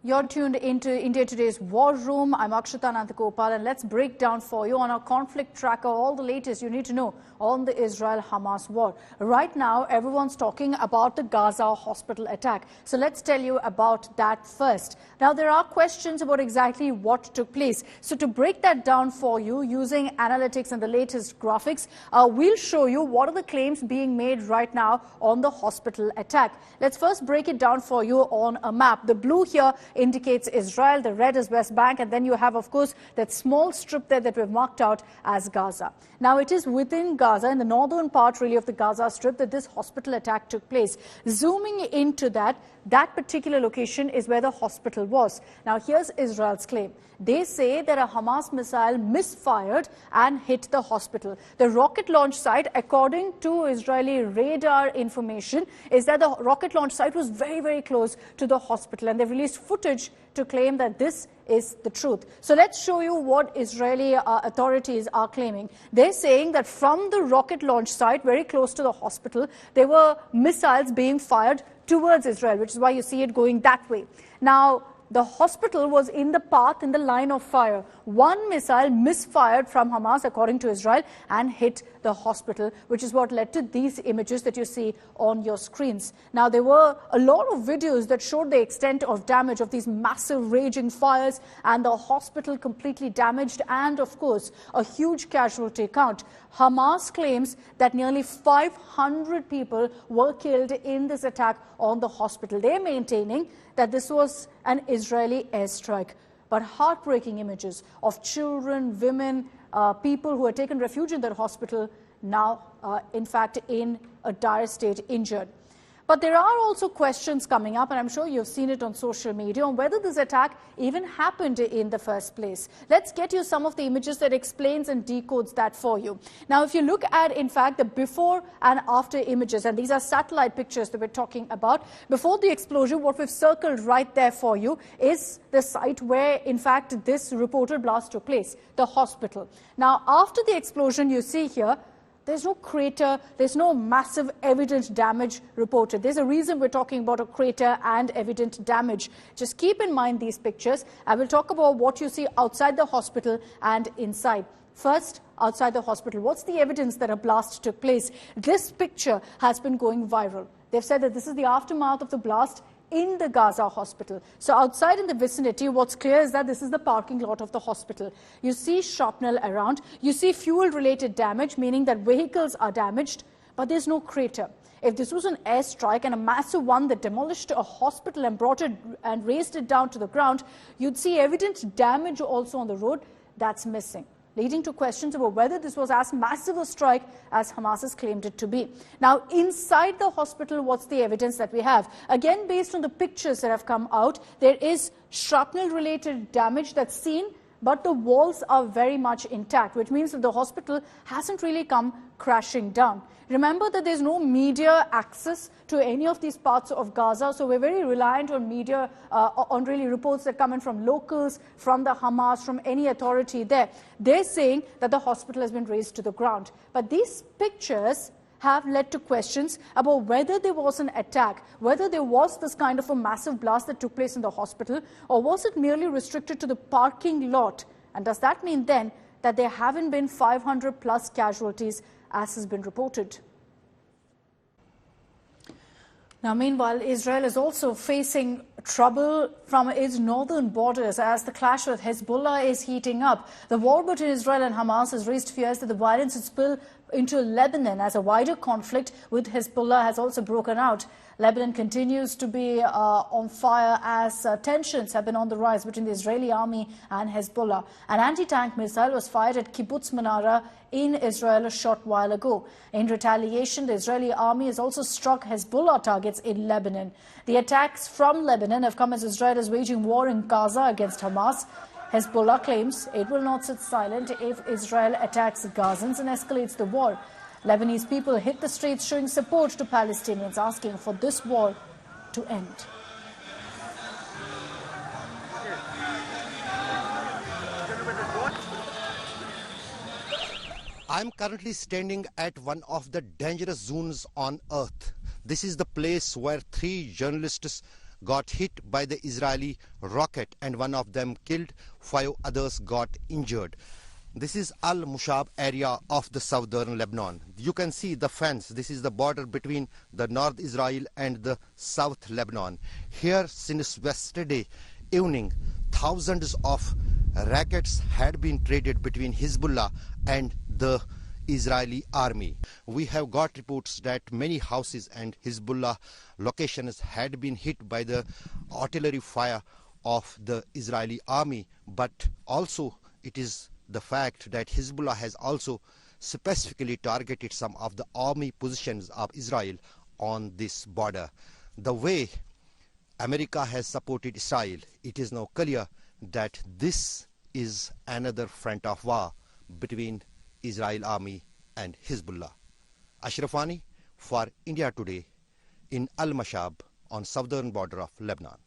You're tuned into India Today's War Room. I'm Akshata Nandagopal, and let's break down for you on our conflict tracker all the latest you need to know on the Israel-Hamas war. Right now, everyone's talking about the Gaza hospital attack. So let's tell you about that first. Now, there are questions about exactly what took place. So to break that down for you, using analytics and the latest graphics, we'll show you what are the claims being made right now on the hospital attack. Let's first break it down for you on a map. The blue here indicates Israel, the red is West Bank, and then you have, of course, that small strip there that we've marked out as Gaza. Now, it is within Gaza, in the northern part, really, of the Gaza Strip, that this hospital attack took place. Zooming into that particular location is where the hospital was. Now, here's Israel's claim. They say that a Hamas missile misfired and hit the hospital. The rocket launch site, according to Israeli radar information, is that the rocket launch site was very, very close to the hospital, and they've released footage to claim that this is the truth. So let's show you what Israeli authorities are claiming. They're saying that from the rocket launch site, very close to the hospital, there were missiles being fired towards Israel, which is why you see it going that way. Now, the hospital was in the path, in the line of fire. One missile misfired from Hamas, according to Israel, and hit the hospital, which is what led to these images that you see on your screens. Now, there were a lot of videos that showed the extent of damage of these massive raging fires and the hospital completely damaged and, of course, a huge casualty count. Hamas claims that nearly 500 people were killed in this attack on the hospital. They're maintaining that this was an Israeli airstrike. But heartbreaking images of children, women, people who had taken refuge in that hospital now, in fact, in a dire state, injured. But there are also questions coming up, and I'm sure you've seen it on social media, on whether this attack even happened in the first place. Let's get you some of the images that explains and decodes that for you. Now, if you look at, in fact, the before and after images, and these are satellite pictures that we're talking about, before the explosion, what we've circled right there for you is the site where, in fact, this reported blast took place, the hospital. Now, after the explosion, you see here, there's no crater, there's no massive evident damage reported. There's a reason we're talking about a crater and evident damage. Just keep in mind these pictures. I will talk about what you see outside the hospital and inside. First, outside the hospital, what's the evidence that a blast took place? This picture has been going viral. They've said that this is the aftermath of the blast in the Gaza hospital. So outside in the vicinity, what's clear is that this is the parking lot of the hospital. You see shrapnel around. You see fuel-related damage, meaning that vehicles are damaged, but there's no crater. If this was an airstrike, and a massive one that demolished a hospital and brought it and raised it down to the ground, you'd see evident damage also on the road. That's missing, leading to questions about whether this was as massive a strike as Hamas has claimed it to be. Now, inside the hospital, what's the evidence that we have? Again, based on the pictures that have come out, there is shrapnel-related damage that's seen, but the walls are very much intact, which means that the hospital hasn't really come crashing down. Remember that there's no media access to any of these parts of Gaza, so we're very reliant on media, on really reports that come in from locals, from the Hamas, from any authority there. They're saying that the hospital has been razed to the ground. But these pictures have led to questions about whether there was an attack, whether there was this kind of a massive blast that took place in the hospital, or was it merely restricted to the parking lot? And does that mean then that there haven't been 500 plus casualties as has been reported? Now, meanwhile, Israel is also facing trouble from its northern borders as the clash with Hezbollah is heating up. The war between Israel and Hamas has raised fears that the violence would spill into Lebanon as a wider conflict with Hezbollah has also broken out. Lebanon continues to be on fire as tensions have been on the rise between the Israeli army and Hezbollah. An anti-tank missile was fired at Kibbutz Manara in Israel a short while ago. In retaliation, the Israeli army has also struck Hezbollah targets in Lebanon. The attacks from Lebanon have come as Israel is waging war in Gaza against Hamas. Hezbollah claims it will not sit silent if Israel attacks Gazans and escalates the war. Lebanese people hit the streets showing support to Palestinians, asking for this war to end. I'm currently standing at one of the dangerous zones on earth. This is the place where 3 journalists got hit by the Israeli rocket and one of them killed, 5 others got injured. This is Al-Mushab area of the southern Lebanon. You can see the fence. This is the border between the North Israel and the South Lebanon. Here since yesterday evening, thousands of rockets had been traded between Hezbollah and the Israeli army. We have got reports that many houses and Hezbollah locations had been hit by the artillery fire of the Israeli army, but also it is the fact that Hezbollah has also specifically targeted some of the army positions of Israel on this border. The way America has supported Israel, it is now clear that this is another front of war between Israel army and Hezbollah. Ashraf Wani for India Today in Al-Mushab on southern border of Lebanon.